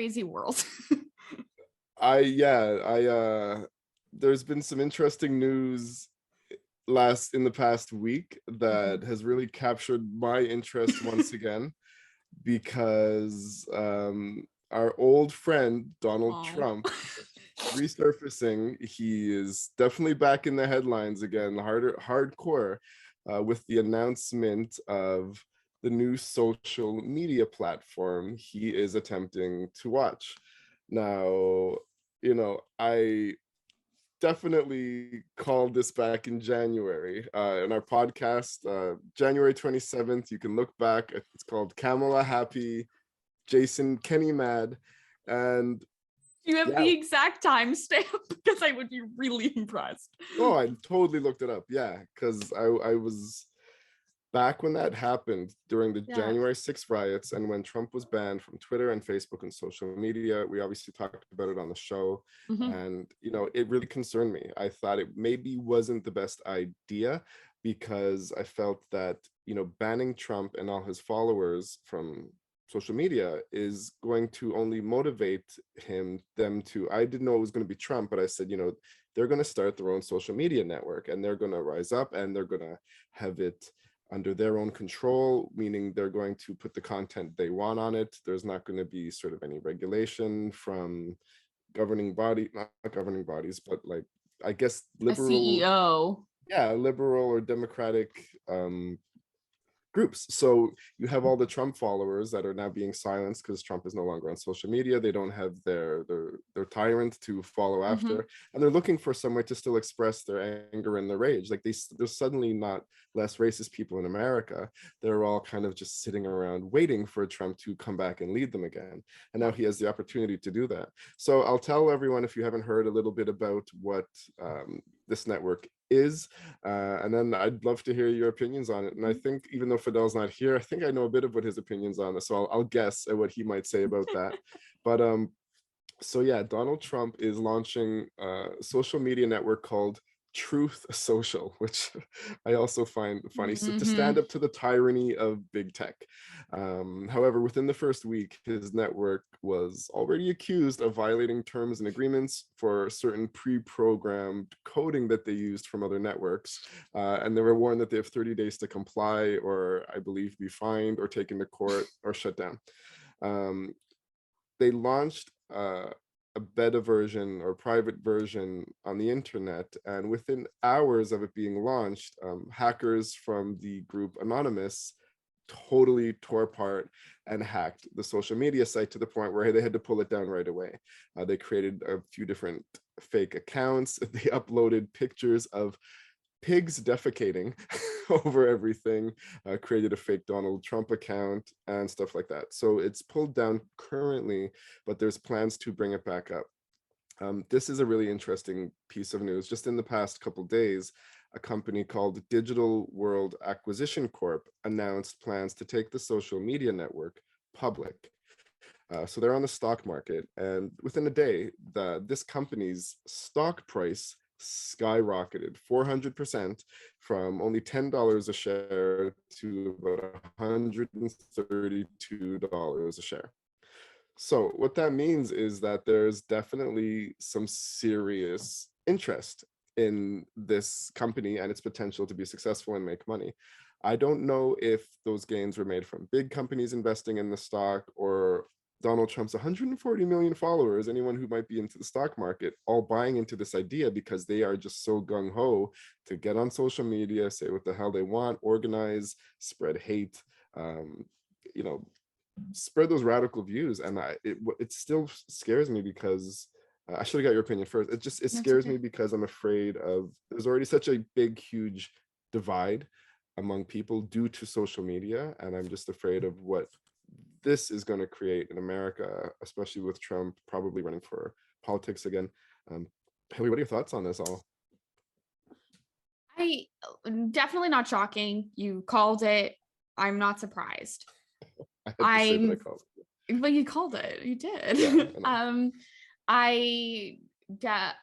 crazy world. There's been some interesting news in the past week that has really captured my interest once again, because our old friend Donald Trump resurfacing. He is definitely back in the headlines again, hardcore, with the announcement of the new social media platform he is attempting to watch. Now, I definitely called this back in January, in our podcast, January 27th. You can look back. It's called Kamala Happy, Jason Kenny Mad. And you have the exact timestamp? Because I would be really impressed. Oh, I totally looked it up. Yeah, because I was back when that happened during the January 6th riots, and when Trump was banned from Twitter and Facebook and social media. We obviously talked about it on the show, and it really concerned me. I thought it maybe wasn't the best idea, because I felt that banning Trump and all his followers from social media is going to only motivate them to, I didn't know it was going to be Trump, but I said, they're going to start their own social media network, and they're going to rise up, and they're going to have it under their own control, meaning they're going to put the content they want on it. There's not going to be sort of any regulation from not governing bodies, but like, I guess liberal, a CEO. Yeah, liberal or democratic groups. So you have all the Trump followers that are now being silenced because Trump is no longer on social media. They don't have their tyrant to follow after, and they're looking for some way to still express their anger and their rage. Like there's suddenly not less racist people in America. They're all kind of just sitting around waiting for Trump to come back and lead them again. And now he has the opportunity to do that. So I'll tell everyone, if you haven't heard, a little bit about what this network is, and then I'd love to hear your opinions on it. And I think, even though Fidel's not here, I think I know a bit of what his opinions on this, so I'll guess at what he might say about that. But so yeah, Donald Trump is launching a social media network called Truth Social, which I also find funny. So to stand up to the tyranny of big tech. However, within the first week, his network was already accused of violating terms and agreements for certain pre-programmed coding that they used from other networks. And they were warned that they have 30 days to comply, or I believe be fined or taken to court or shut down. They launched a beta version or private version on the internet, and within hours of it being launched, hackers from the group Anonymous totally tore apart and hacked the social media site to the point where they had to pull it down right away. They created a few different fake accounts. They uploaded pictures of pigs defecating over everything, created a fake Donald Trump account and stuff like that. So it's pulled down currently, but there's plans to bring it back up. This is a really interesting piece of news. Just in the past couple days, a company called Digital World Acquisition Corp announced plans to take the social media network public. So they're on the stock market, and within a day, this company's stock price skyrocketed 400%, from only $10 a share to about $132 a share. So what that means is that there's definitely some serious interest in this company and its potential to be successful and make money. I don't know if those gains were made from big companies investing in the stock, or Donald Trump's 140 million followers, anyone who might be into the stock market, all buying into this idea because they are just so gung-ho to get on social media, say what the hell they want, organize, spread hate, spread those radical views. And it still scares me, because I should have got your opinion first. It scares me because I'm afraid of, there's already such a big, huge divide among people due to social media, and I'm just afraid of what this is going to create in America, especially with Trump probably running for politics again. Haley, what are your thoughts on this all? Definitely not shocking. You called it. I'm not surprised. But you called it. You did. Yeah,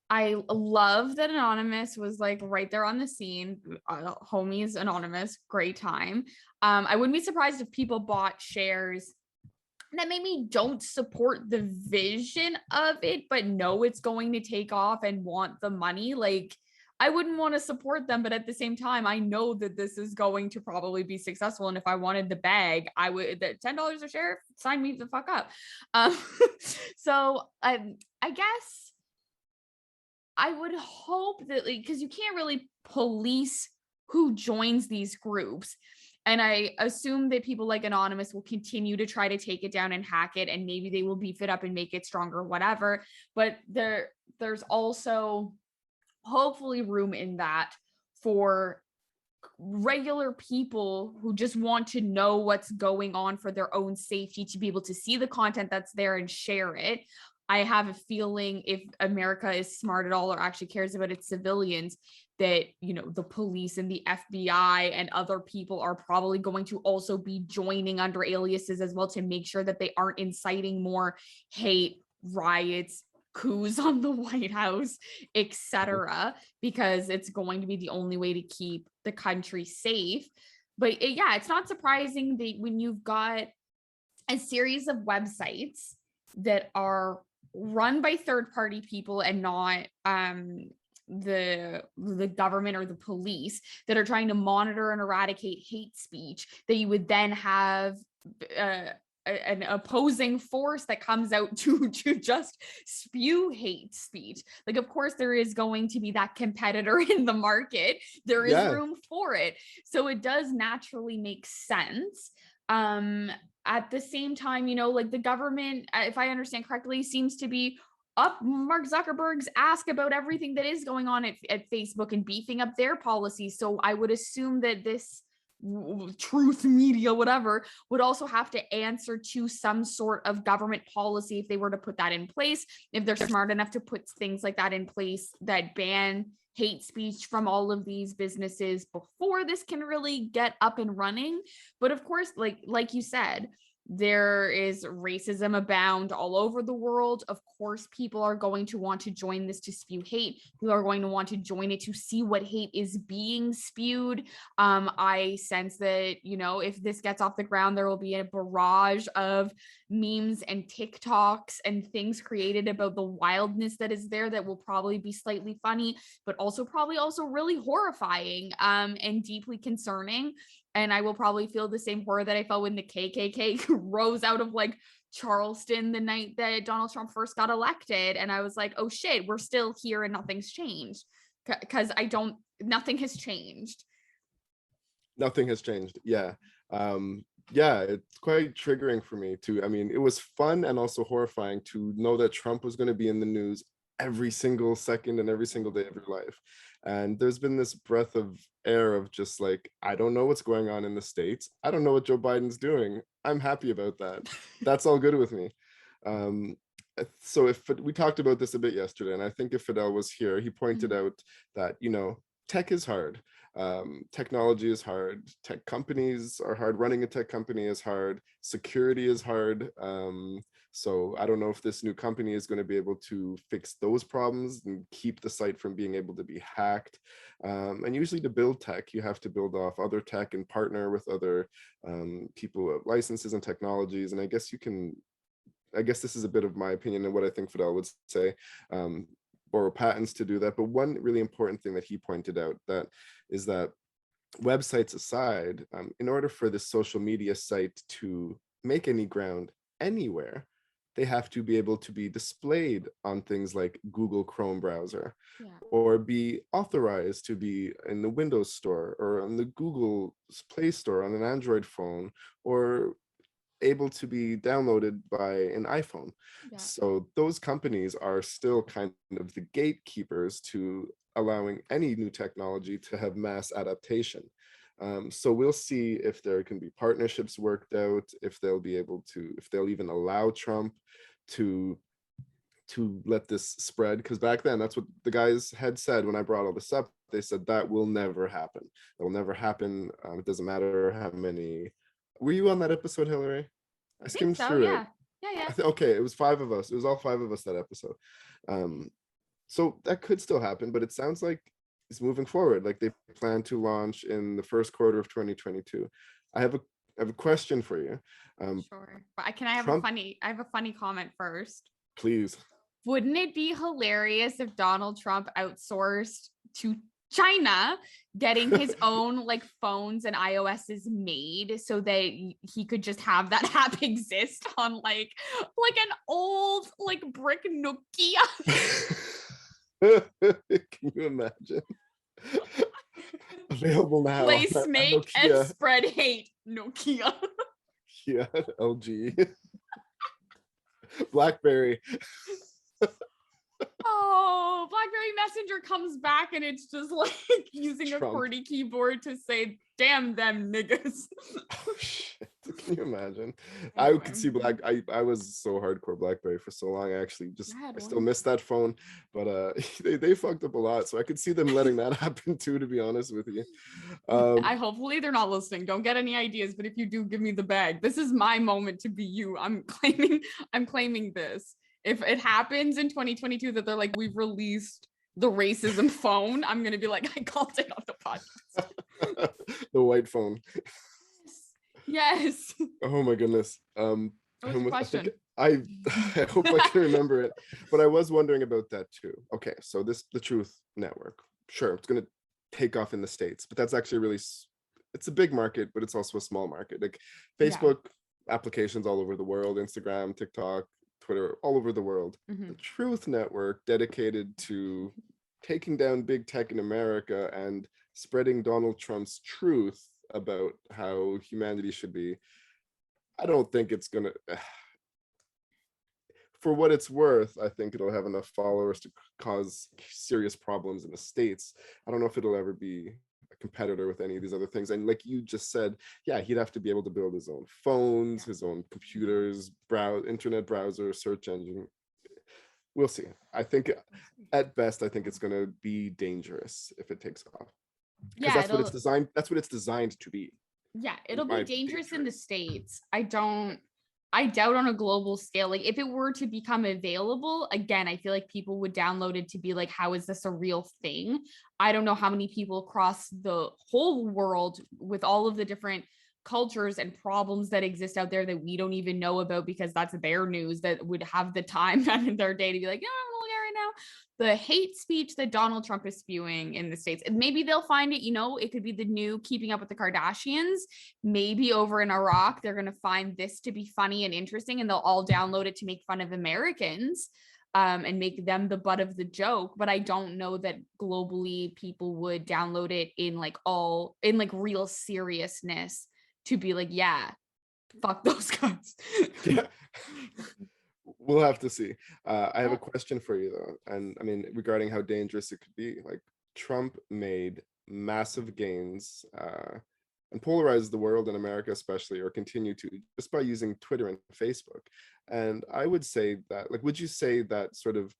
I love that Anonymous was like right there on the scene. Homies Anonymous, great time. I wouldn't be surprised if people bought shares that maybe don't support the vision of it, but know it's going to take off and want the money. Like, I wouldn't want to support them, but at the same time, I know that this is going to probably be successful. And if I wanted the bag, I would, that $10 a share, sign me the fuck up. Um, I guess I would hope that, like, because you can't really police who joins these groups. And I assume that people like Anonymous will continue to try to take it down and hack it, and maybe they will beef it up and make it stronger, whatever. But there's also hopefully room in that for regular people who just want to know what's going on for their own safety to be able to see the content that's there and share it. I have a feeling if America is smart at all or actually cares about its civilians, that, you know, the police and the FBI and other people are probably going to also be joining under aliases as well to make sure that they aren't inciting more hate, riots, coups on the White House, etc., because it's going to be the only way to keep the country safe. But yeah, it's not surprising that when you've got a series of websites that are run by third party people and not the government or the police that are trying to monitor and eradicate hate speech, that you would then have an opposing force that comes out to just spew hate speech. Like, of course there is going to be that competitor in the market, there is Yeah. room for it, so it does naturally make sense. At the same time, you know, like, the government, if I understand correctly, seems to be up Mark Zuckerberg's ass about everything that is going on at Facebook and beefing up their policies. So I would assume that this truth media, whatever, would also have to answer to some sort of government policy if they were to put that in place, if they're smart enough to put things like that in place that ban hate speech from all of these businesses before this can really get up and running. But of course, like you said, there is racism abound all over the world. Of course, people are going to want to join this to spew hate. People are going to want to join it to see what hate is being spewed. I sense that, you know, if this gets off the ground, there will be a barrage of memes and TikToks and things created about the wildness that is there that will probably be slightly funny, but also probably also really horrifying and deeply concerning. And I will probably feel the same horror that I felt when the KKK rose out of, like, Charleston the night that Donald Trump first got elected. And I was like, oh shit, we're still here and nothing's changed. Because nothing has changed. Nothing has changed. Yeah. Yeah, it's quite triggering for me too. I mean, it was fun and also horrifying to know that Trump was going to be in the news every single second and every single day of your life. And there's been this breath of air of just like, I don't know what's going on in the States. I don't know what Joe Biden's doing. I'm happy about that. That's all good with me. So if we talked about this a bit yesterday, and I think if Fidel was here, he pointed out that, you know, tech is hard. Technology is hard. Tech companies are hard. Running a tech company is hard. Security is hard. So I don't know if this new company is going to be able to fix those problems and keep the site from being able to be hacked. And usually to build tech, you have to build off other tech and partner with other people with licenses and technologies. And I guess this is a bit of my opinion and what I think Fidel would say. Borrow patents to do that. But one really important thing that he pointed out is that websites aside, in order for this social media site to make any ground anywhere, they have to be able to be displayed on things like Google Chrome browser, or be authorized to be in the Windows Store or on the Google Play Store on an Android phone, or able to be downloaded by an iPhone. Yeah. So those companies are still kind of the gatekeepers to allowing any new technology to have mass adaptation. So we'll see if there can be partnerships worked out, if they'll even allow Trump to let this spread. Because back then, that's what the guys had said when I brought all this up. They said that will never happen. That will never happen. It doesn't matter how many. Were you on that episode, Hillary? I skimmed through it. Yeah. Okay, it was 5 of us. It was all 5 of us that episode. So that could still happen, but it sounds like it's moving forward. Like they plan to launch in the first quarter of 2022. I have I have a question for you. Sure. But I have Trump, I have a funny comment first. please. Wouldn't it be hilarious if Donald Trump outsourced to China getting his own like phones and iOSs made so that he could just have that app exist on like an old like brick Nokia? Can you imagine? Available now. Play on Snake and Nokia. spread hate, Nokia. Yeah, LG. BlackBerry. Oh, BlackBerry Messenger comes back and it's just like using a Trump. QWERTY keyboard to say, damn them niggas. Oh shit. Can you imagine? I Anyway. could see I was so hardcore BlackBerry for so long. I actually just I had I still one. miss that phone, but they fucked up a lot. So I could see them letting that happen too, to be honest with you. I hopefully they're not listening. Don't get any ideas, but if you do, give me the bag. This is my moment to be you. I'm claiming this. If it happens in 2022 that they're like, we've released the racism phone, I'm gonna be like, I called it on the podcast. The white phone. Yes. Oh my goodness. What was your question? I hope I can remember it, but I was wondering about that too. Okay, so the Truth Network, sure, it's gonna take off in the States, but that's actually really it's a big market, but it's also a small market. Like Facebook applications all over the world, Instagram, TikTok, Twitter, all over the world. Mhm. The Truth Network, dedicated to taking down big tech in America and spreading Donald Trump's truth about how humanity should be. I don't think it's gonna, for what it's worth, I think it'll have enough followers to cause serious problems in the States. I don't know if it'll ever be a competitor with any of these other things. And like you just said, yeah, he'd have to be able to build his own phones, his own computers, internet browser, search engine. We'll see. I think at best, I think it's going to be dangerous if it takes off. Because that's what it's designed. That's what it's designed to be. Yeah, it'll be dangerous in the States. I doubt on a global scale. Like if it were to become available, again, I feel like people would download it to be like, how is this a real thing? I don't know how many people across the whole world with all of the different cultures and problems that exist out there that we don't even know about because that's their news, that would have the time in their day to be like, yeah, I'm gonna look at it right now. The hate speech that Donald Trump is spewing in the States, and maybe they'll find it, it could be the new Keeping Up with the Kardashians. Maybe over in Iraq, they're going to find this to be funny and interesting, and they'll all download it to make fun of Americans and make them the butt of the joke. But I don't know that globally people would download it in real seriousness to be like, yeah, fuck those guys. Yeah. We'll have to see. I have a question for you though, and I mean regarding how dangerous it could be. Like Trump made massive gains and polarized the world in America, especially, or continue to, just by using Twitter and Facebook. And I would say that, like, would you say that sort of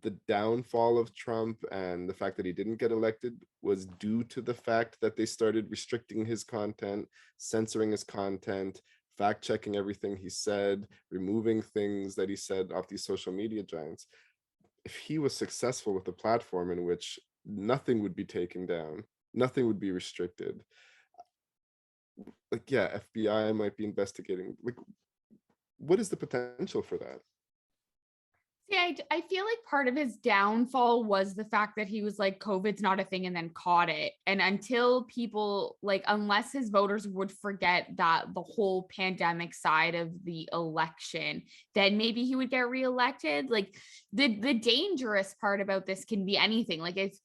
the downfall of Trump and the fact that he didn't get elected was due to the fact that they started restricting his content, censoring his content, fact checking everything he said, removing things that he said off these social media giants? If he was successful with a platform in which nothing would be taken down, nothing would be restricted, like, yeah, FBI might be investigating. Like, what is the potential for that? Yeah, I feel like part of his downfall was the fact that he was like, COVID's not a thing, and then caught it. And until people, like, unless his voters would forget that the whole pandemic side of the election, then maybe he would get reelected. Like the dangerous part about this can be anything. Like if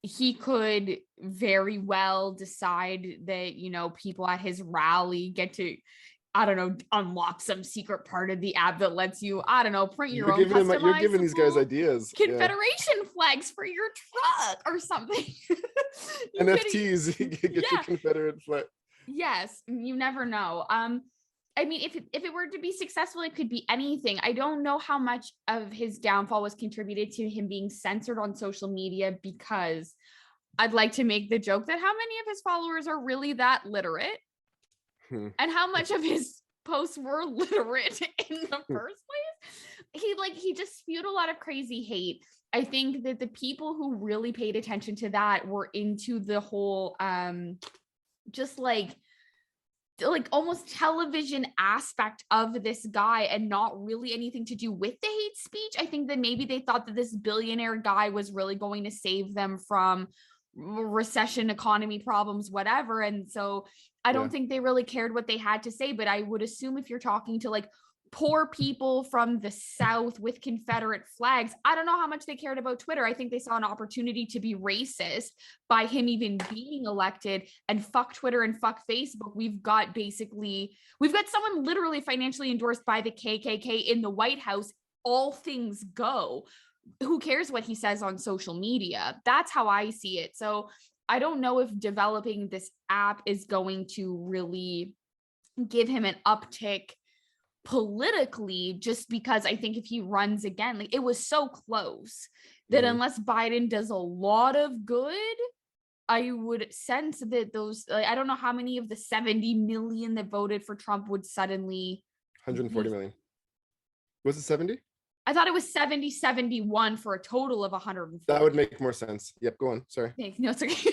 he could very well decide that, people at his rally get to, I don't know, unlock some secret part of the app that lets you, I don't know, print your own customizable You're giving these guys ideas. Confederation flags for your truck or something. NFTs, you get your Confederate flag. Yes, you never know. I mean, if it were to be successful, it could be anything. I don't know how much of his downfall was contributed to him being censored on social media, because I'd like to make the joke that how many of his followers are really that literate? And how much of his posts were literate in the first place? He just spewed a lot of crazy hate. I think that the people who really paid attention to that were into the whole just like like almost television aspect of this guy and not really anything to do with the hate speech. I think that maybe they thought that this billionaire guy was really going to save them from recession, economy problems, whatever. And so I Yeah. don't think they really cared what they had to say, but I would assume if you're talking to like poor people from the South with Confederate flags, I don't know how much they cared about Twitter. I think they saw an opportunity to be racist by him even being elected, and fuck Twitter and fuck Facebook. We've got someone literally financially endorsed by the KKK in the White House. All things go. Who cares what he says on social media? That's how I see it. So I don't know if developing this app is going to really give him an uptick politically, just because I think if he runs again, like it was so close that unless Biden does a lot of good, I would sense that those, like, I don't know how many of the 70 million that voted for Trump would suddenly 140 million. Was it 70? I thought it was 70-71 for a total of 140. That would make more sense. Yep, go on. Sorry. Thanks. No, it's okay.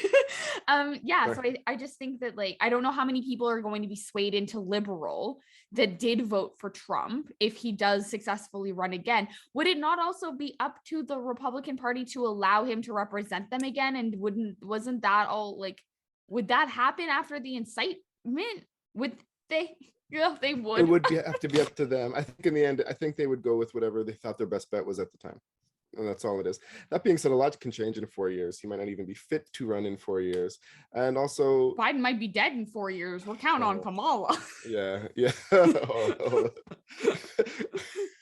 Yeah, so I just think that, like, I don't know how many people are going to be swayed into liberal that did vote for Trump if he does successfully run again. Would it not also be up to the Republican Party to allow him to represent them again? And wasn't that all, like, would that happen after the incitement? Would they? Yeah, they would. It would have to be up to them. I think in the end, I think they would go with whatever they thought their best bet was at the time. And that's all it is. That being said, a lot can change in 4 years. He might not even be fit to run in 4 years. And also, Biden might be dead in 4 years. We'll count on Kamala. Yeah.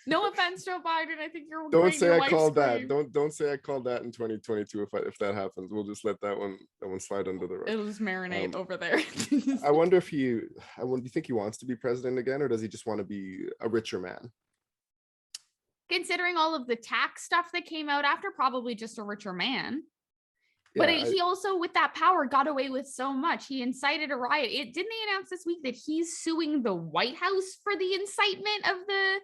No offense, Joe Biden. I think you're. Don't say I called that. Don't say I called that in 2022. If that happens, we'll just let that one slide under the rug. It'll just marinate over there. I wonder if do you think he wants to be president again, or does he just want to be a richer man? Considering all of the tax stuff that came out after, probably just a richer man. Yeah, but he also, with that power, got away with so much. He incited a riot. Didn't they announce this week that he's suing the White House for the incitement of the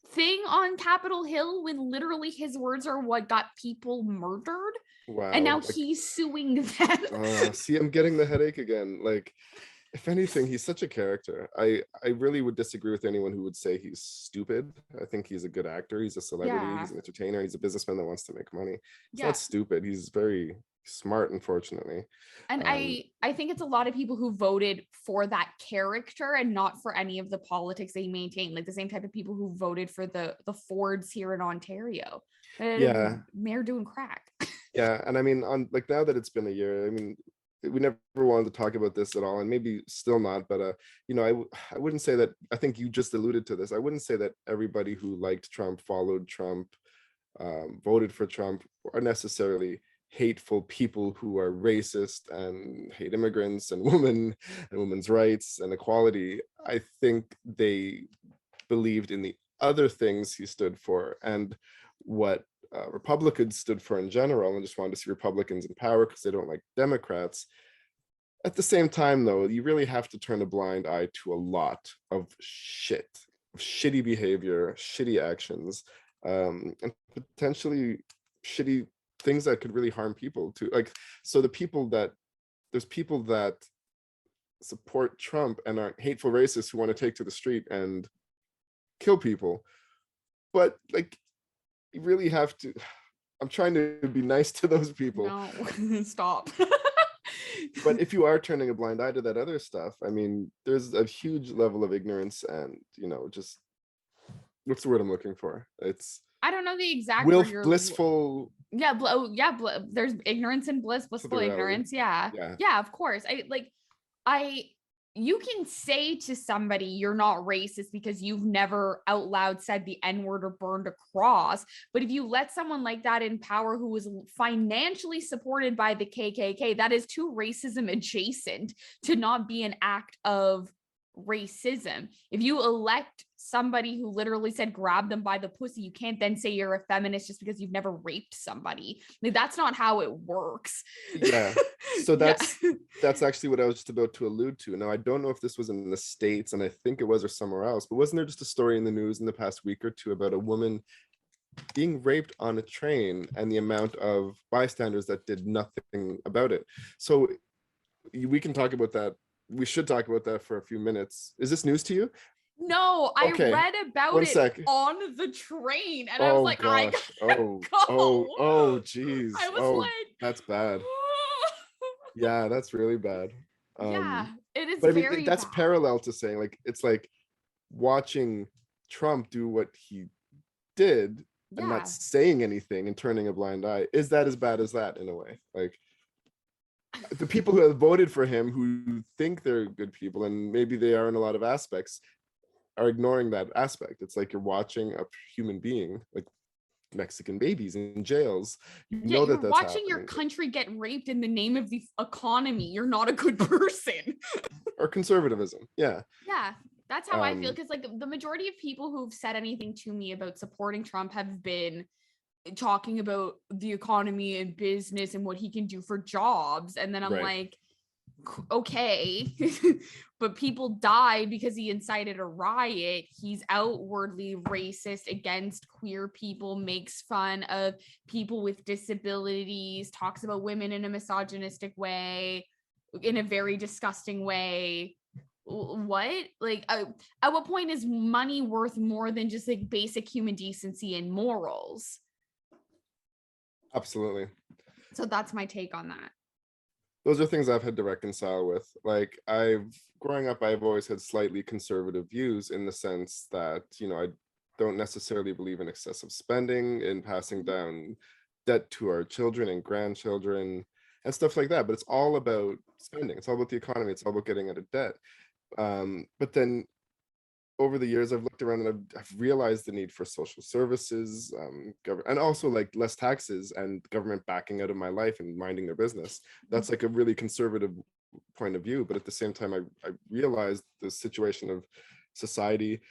thing on Capitol Hill, when literally his words are what got people murdered? Wow. And now he's suing them. See, I'm getting the headache again. Like, if anything, he's such a character. I really would disagree with anyone who would say he's stupid. I think he's a good actor. He's a celebrity. He's an entertainer. He's a businessman that wants to make money. He's not stupid. He's very smart, unfortunately. And I think it's a lot of people who voted for that character and not for any of the politics they maintain. Like the same type of people who voted for the Fords here in Ontario. Mayor doing crack. Yeah, and I mean, on like, now that it's been a year, I mean, we never wanted to talk about this at all, and maybe still not, but you know, I wouldn't say that. I think you just alluded to this. I wouldn't say that everybody who liked Trump, followed Trump, voted for Trump are necessarily hateful people who are racist and hate immigrants and women and women's rights and equality. I think they believed in the other things he stood for and what Republicans stood for in general, and just wanted to see Republicans in power because they don't like Democrats. At the same time, though, you really have to turn a blind eye to a lot of shitty behavior, shitty actions, and potentially shitty things that could really harm people too. Like, so there's people that support Trump and aren't hateful racists who want to take to the street and kill people. But like, you really have to. I'm trying to be nice to those people. No, stop. But if you are turning a blind eye to that other stuff, I mean, there's a huge level of ignorance and, you know, just, what's the word I'm looking for? I don't know the exact blissful. Yeah, there's ignorance and blissful ignorance. Yeah, of course. You can say to somebody you're not racist because you've never out loud said the N-word or burned a cross. But if you let someone like that in power who was financially supported by the KKK, that is too racism adjacent to not be an act of racism. If you elect somebody who literally said grab them by the pussy, you can't then say you're a feminist just because you've never raped somebody. Like, that's not how it works. Yeah. So that's actually what I was just about to allude to. Now, I don't know if this was in the States, and I think it was, or somewhere else, but wasn't there just a story in the news in the past week or two about a woman being raped on a train and the amount of bystanders that did nothing about it? So we can talk about that we should talk about that for a few minutes. Is this news to you? No, I Okay, read about one it sec. on the train and I was Oh like, I gosh. gotta Oh, go. geez. I was Oh, like, that's bad. Yeah, that's really bad. yeah, it is But I mean, very that's bad. parallel to saying, like, it's like watching Trump do what he did and not Yeah. saying anything and turning a blind eye. Is that as bad as that in a way? Like, the people who have voted for him, who think they're good people, and maybe they are in a lot of aspects, are ignoring that aspect. It's like you're watching a human being, like Mexican babies in jails. You Yeah, know you're that that's watching your happening. country get raped in the name of the economy. You're not a good person. Or conservatism. Yeah. Yeah, that's how I feel. Um, Because like the majority of people who've said anything to me about supporting Trump have been talking about the economy and business and what he can do for jobs. And then I'm right. like, okay, but people died because he incited a riot. He's outwardly racist against queer people, makes fun of people with disabilities, talks about women in a misogynistic way, in a very disgusting way. What? Like, at what point is money worth more than just like basic human decency and morals? Absolutely. So that's my take on that. Those are things I've had to reconcile with. Like, growing up, I've always had slightly conservative views, in the sense that, I don't necessarily believe in excessive spending and passing down debt to our children and grandchildren and stuff like that. But it's all about spending. It's all about the economy. It's all about getting out of debt. But then over the years, I've looked around and I've realized the need for social services, and also like less taxes and government backing out of my life and minding their business. That's like a really conservative point of view. But at the same time, I realized the situation of society,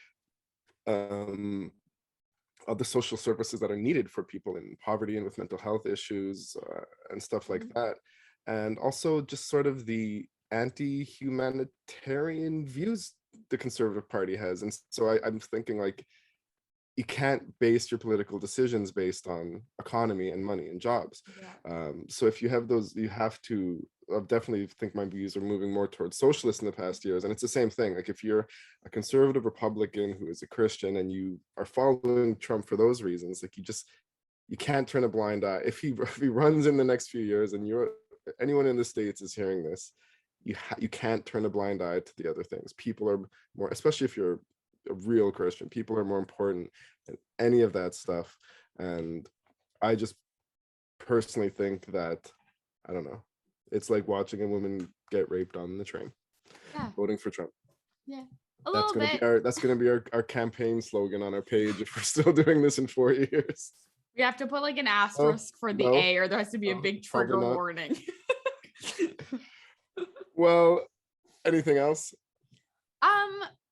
um, of the social services that are needed for people in poverty and with mental health issues, and stuff like that. And also just sort of the anti-humanitarian views the Conservative Party has. And so I'm thinking, like, you can't base your political decisions based on economy and money and jobs. So if you have those, you have to. I definitely think my views are moving more towards socialist in the past years, and it's the same thing. Like, if you're a conservative Republican who is a Christian and you are following Trump for those reasons, like, you can't turn a blind eye. If he runs in the next few years, and anyone in the States is hearing this, you can't turn a blind eye to the other things. People are more, especially if you're a real Christian, people are more important than any of that stuff. And I just personally think that, I don't know, it's like watching a woman get raped on the train. Yeah. Voting for Trump. Yeah. That's gonna be our campaign slogan on our page if we're still doing this in 4 years. We have to put like an asterisk for the no. A, or there has to be a big trigger warning. Well, anything else?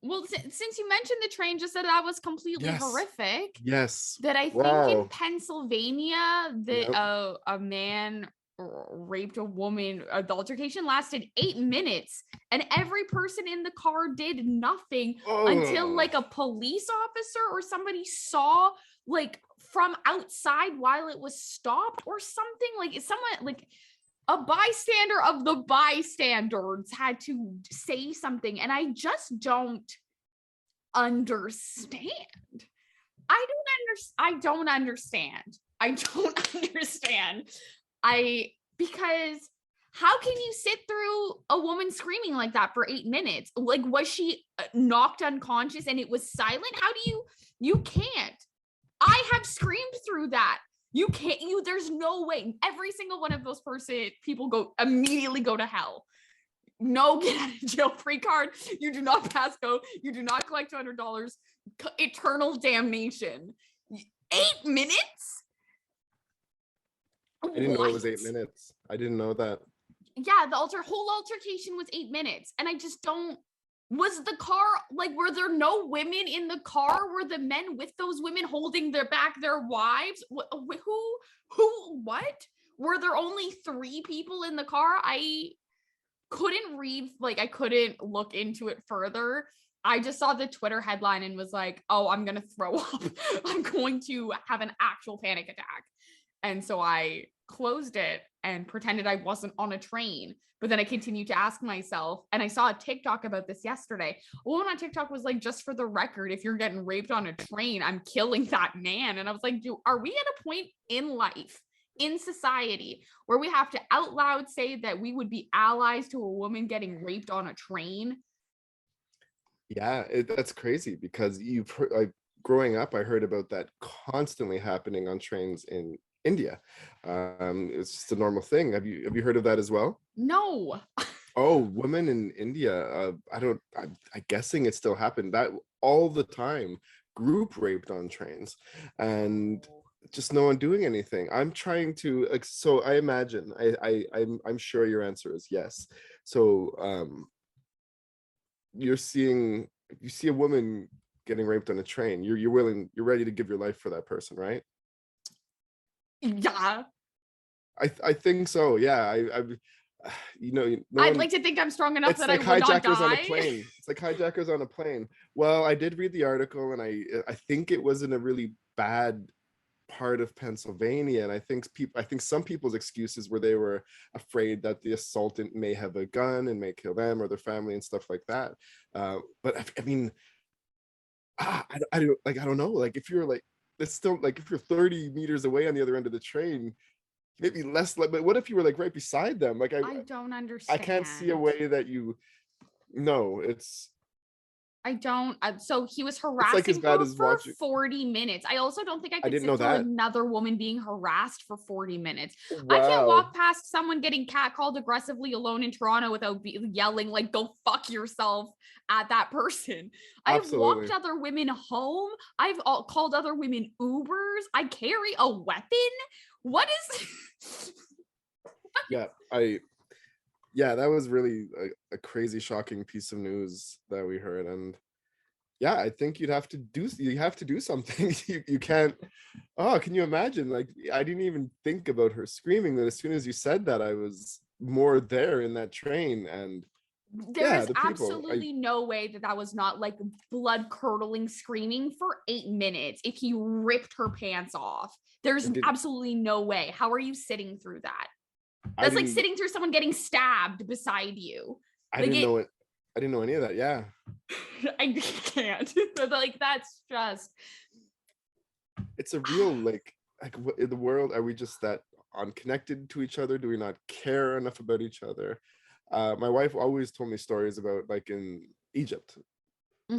Well, since you mentioned the train, just that was completely horrific. Yes. That I think in Pennsylvania that a man raped a woman. The altercation lasted 8 minutes, and every person in the car did nothing until like a police officer or somebody saw like from outside while it was stopped or something. Like someone, like a bystander of the bystanders, had to say something, and I just don't understand. I don't understand. Because how can you sit through a woman screaming like that for 8 minutes? Like, was she knocked unconscious and it was silent? How do you can't. I have screamed through that. You can't, there's no way. Every single one of those people immediately go to hell. No get out of jail free card. You do not pass go. You do not collect $200. Eternal damnation. 8 minutes? I didn't know it was 8 minutes. I didn't know that. Yeah, the whole altercation was 8 minutes. And I just don't. Was the car, like, were there no women in the car? Were the men with those women holding their wives? What? Were there only 3 people in the car? I couldn't read, like, I couldn't look into it further. I just saw the Twitter headline and was like, oh, I'm going to throw up. I'm going to have an actual panic attack. And so I closed it and pretended I wasn't on a train. But then I continued to ask myself, and I saw a TikTok about this yesterday. A woman on TikTok was like, just for the record, if you're getting raped on a train, I'm killing that man. And I was like, are we at a point in life, in society, where we have to out loud say that we would be allies to a woman getting raped on a train? Yeah, that's crazy because like growing up, I heard about that constantly happening on trains in India. It's just a normal thing. Have you heard of that as well? No. Oh, women in India. I don't. I'm guessing it still happened that all the time. Group raped on trains, and just no one doing anything. I'm trying to. So I imagine. I'm sure your answer is yes. So you're seeing. If you see a woman getting raped on a train, you're ready to give your life for that person, right? Yeah. I think so. Yeah. No I'd one. like to think I'm strong enough It's that I like would not hijackers on a die. plane. It's like hijackers on a plane. Well, I did read the article, and I think it was in a really bad part of Pennsylvania, and I think some people's excuses were they were afraid that the assaultant may have a gun and may kill them or their family and stuff like that. But I mean, I don't know. Like if you're like, it's still like if you're 30 meters away on the other end of the train, maybe less. Like, but what if you were like right beside them? Like I don't I can't see a understand. way that you. No, I don't. So he was it's like as harassing bad her as for watching. 40 minutes. I also don't think I I could didn't sit know through that. another woman being harassed for 40 minutes. I can't Wow. walk past someone getting catcalled aggressively alone in Toronto without yelling, like, go fuck yourself at that person. I've walked Absolutely. other women home. I've called other women Ubers. I carry a weapon. What is. Yeah, yeah, that was really a crazy, shocking piece of news that we heard, and yeah, I think you have to do something. You can't. Oh, can you imagine? Like, I didn't even think about her screaming. That as soon as you said that, I was more there in that train, and There yeah, is the people. absolutely no way that that was not like blood curdling screaming for 8 minutes if he ripped her pants off. There's Did absolutely no way. How are you sitting through that? I That's like didn't sitting through someone getting stabbed beside you. I Like didn't it, know it. I didn't know any of that. Yeah, I can't. Like that's just. it's a real like what, in the world are we just that unconnected to each other? Do we not care enough about each other? My wife always told me stories about like in Egypt,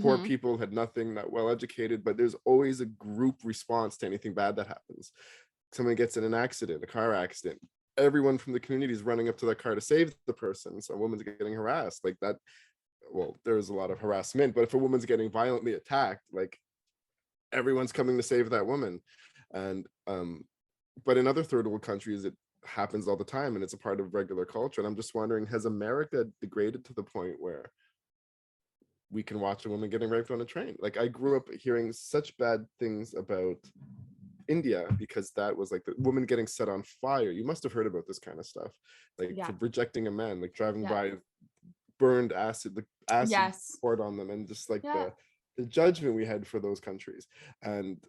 poor Mhm. people had nothing, not well educated, but there's always a group response to anything bad that happens. Someone gets in an accident, a car accident, everyone from the community is running up to the car to save the person. So a woman's getting harassed like that. Well, there's a lot of harassment, but if a woman's getting violently attacked, like everyone's coming to save that woman. And but in other third world countries it happens all the time and it's a part of regular culture. And I'm just wondering, has America degraded to the point where we can watch a woman getting raped on a train? Like I grew up hearing such bad things about India because that was like the woman getting set on fire. You must have heard about this kind of stuff, like Yeah. for rejecting a man, like driving Yeah. by burned acid, like acid Yes. poured on them, and just like Yeah. the judgment we had for those countries. And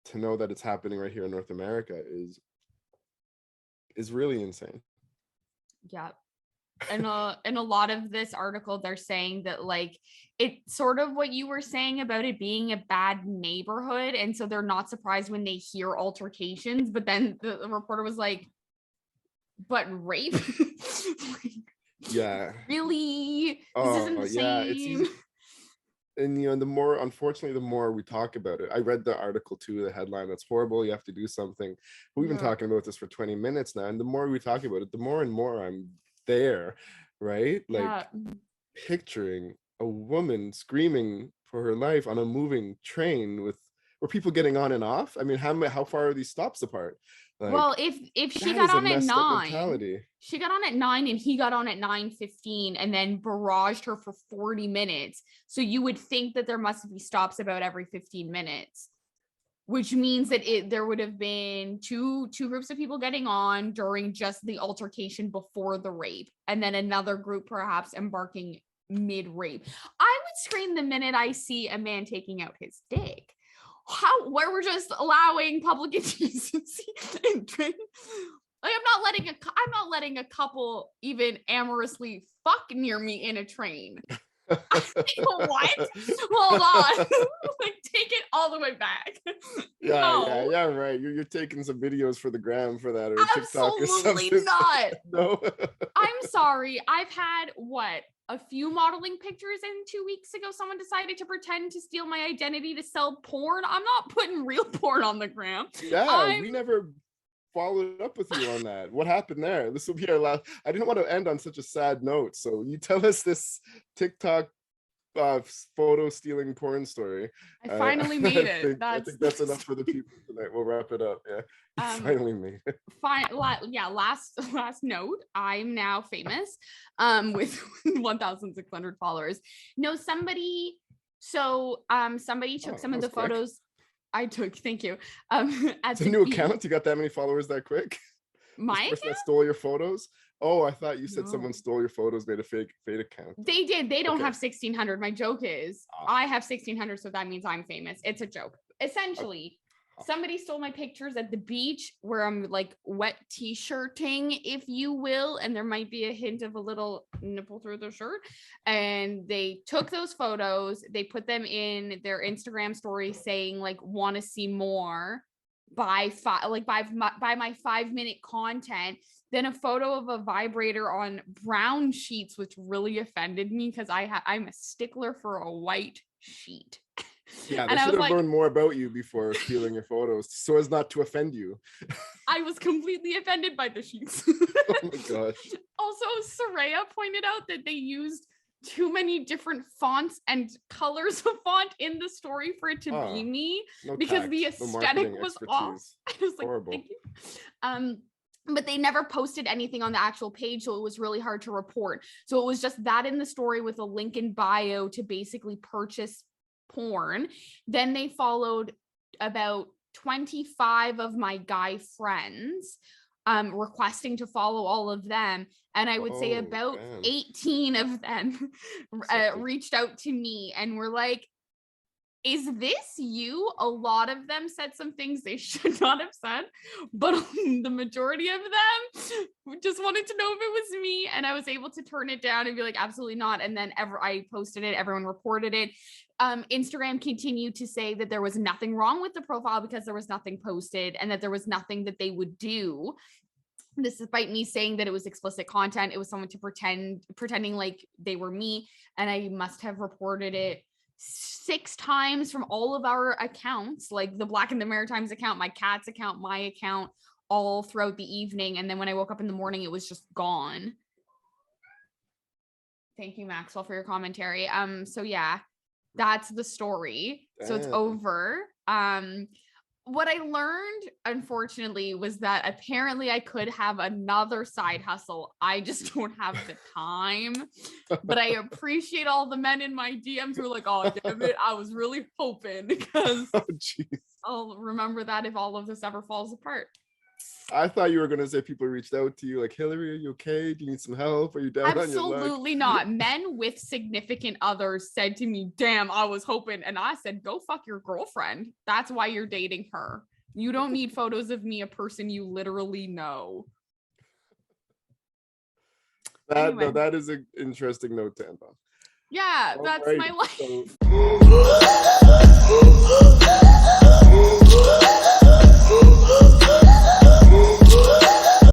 to know that it's happening right here in North America is really insane. Yeah. And in a lot of this article they're saying that like it's sort of what you were saying about it being a bad neighborhood, and so they're not surprised when they hear altercations, but then the reporter was like, but rape. Like, Yeah. really, this isn't Oh the yeah, it's same. easy. And the more, unfortunately, the more we talk about it. I read the article too, the headline, that's horrible, you have to do something. We've been Yeah. talking about this for 20 minutes now, and the more we talk about it, the more and more I'm there, right? Yeah. Like picturing a woman screaming for her life on a moving train with were people getting on and off. I mean, how far are these stops apart? Well, Like if she that got is a on at messed up 9, mentality. she got on at 9 and he got on at 9:15 and then barraged her for 40 minutes. So you would think that there must be stops about every 15 minutes, which means that there would have been two groups of people getting on during just the altercation before the rape, and then another group perhaps embarking mid rape. I would scream the minute I see a man taking out his dick. Where we're just allowing public indecency in trains. letting a couple even amorously fuck near me in a train. What? Hold on. Like, take it all the way back. Yeah, right. You're taking some videos for the gram for that, or TikTok or something. Absolutely not. No. I'm sorry. I've had a few modeling pictures, and 2 weeks ago someone decided to pretend to steal my identity to sell porn. I'm not putting real porn on the gram. Yeah, we never followed up with you on that. What happened there? This will be our last. I didn't want to end on such a sad note, so you tell us this TikTok photo stealing porn story. I finally made it. I think that's enough for the people tonight. We'll wrap it up. Yeah, finally made it. Last note. I'm now famous, with 1,600 followers. No, somebody. So, somebody took some of the photos I took. Thank you. It's a new account. You got that many followers that quick? My account that stole your photos? Oh, I thought you said someone stole your photos, made a fake account. They did. They don't have 1,600. My joke is I have 1,600, so that means I'm famous. It's a joke. Essentially, somebody stole my pictures at the beach where I'm like wet t-shirting, if you will, and there might be a hint of a little nipple through the shirt. And they took those photos, they put them in their Instagram story saying like, want to see more, by my 5-minute content. Then a photo of a vibrator on brown sheets, which really offended me because I'm a stickler for a white sheet. Yeah, they should have learned more about you before stealing your photos so as not to offend you. I was completely offended by the sheets. Oh my gosh. Also, Soraya pointed out that they used too many different fonts and colors of font in the story for it to be me, because the aesthetic was off. I was like, horrible. Thank you. But they never posted anything on the actual page, so it was really hard to report. So it was just that in the story with a link in bio to basically purchase porn. Then they followed about 25 of my guy friends, requesting to follow all of them. And I would say about 18 of them reached out to me and were like, is this you? A lot of them said some things they should not have said, but the majority of them just wanted to know if it was me. And I was able to turn it down and be like, absolutely not. And then I posted it, everyone reported it. Instagram continued to say that there was nothing wrong with the profile because there was nothing posted and that there was nothing that they would do. Despite me saying that it was explicit content, it was someone to pretending like they were me. And I must have reported it 6 times from all of our accounts, like the Black and the Maritimes account, my cat's account, my account, all throughout the evening. And then when I woke up in the morning, it was just gone. Thank you, Maxwell, for your commentary. So yeah, that's the story. Damn. So it's over. What I learned, unfortunately, was that apparently I could have another side hustle. I just don't have the time. But I appreciate all the men in my DMs who are like, oh, damn it, I was really hoping, because I'll remember that if all of this ever falls apart. I thought you were going to say people reached out to you like, Hillary, are you okay? Do you need some help? Are you down on your luck? Absolutely not. Men with significant others said to me, damn, I was hoping. And I said, go fuck your girlfriend. That's why you're dating her. You don't need photos of me, a person you literally know. That is an interesting note to end on. Yeah, all that's right. My life.